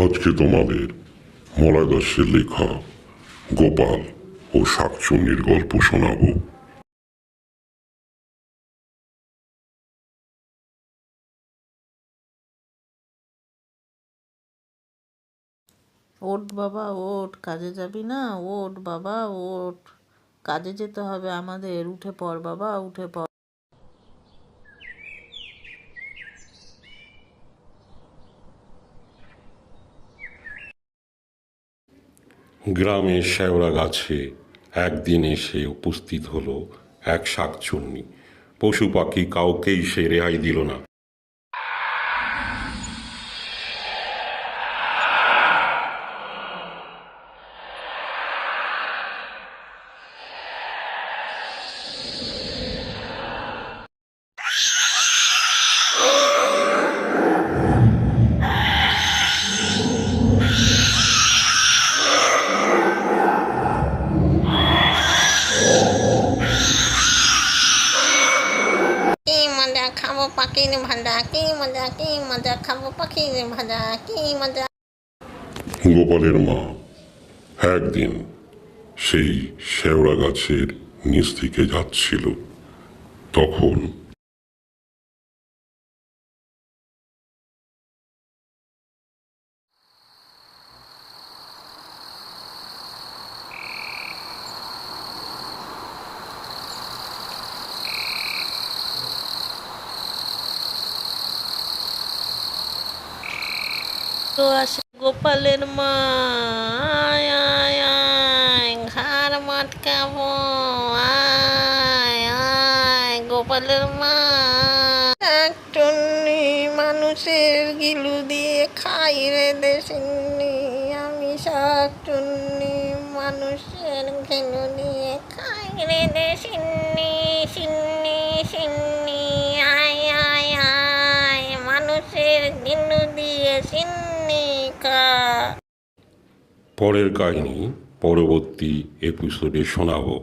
আজকে তোমাদের মলয় দাসের লেখা গোপাল ও শাকচুন্নির গল্প শোনাব। ওঠ বাবা ওঠ, কাজে যাবি না? ওঠ বাবা ওঠ, কাজে যেতে হবে আমাদের। উঠে পড় বাবা, উঠে পড়। গ্রামের শেওড়া গাছে একদিন এসে উপস্থিত হলো এক শাকচুন্নি। পশু পাখি কাউকেই সে রেহাই দিল না। কি মজা খাবো পাখির ভাজা, কি মজা কি মজা খাবো পাখির ভাজা, কি মজা। গোপালের মা একদিন সেই শেওড়া গাছের নিচ থেকে যাচ্ছিল। তখন তো আসে গোপালের মা। আয় আয় আয়, ঘাড় মটকাবো, আয় আয় গোপালের মা। শাকচুন্নি মানুষের গিলু দিয়ে খাই রে দেশিন্নি, আমি শাকচুন্নি মানুষের ঘিলু দিয়ে খাই রে দেশিন্নি, সিন্নি সিন্নি আয় আয় আয়, মানুষের গিলু দিয়ে সিন্নি খা। পরের কাহিনী পরবর্তী এপিসোডে শোনাবো।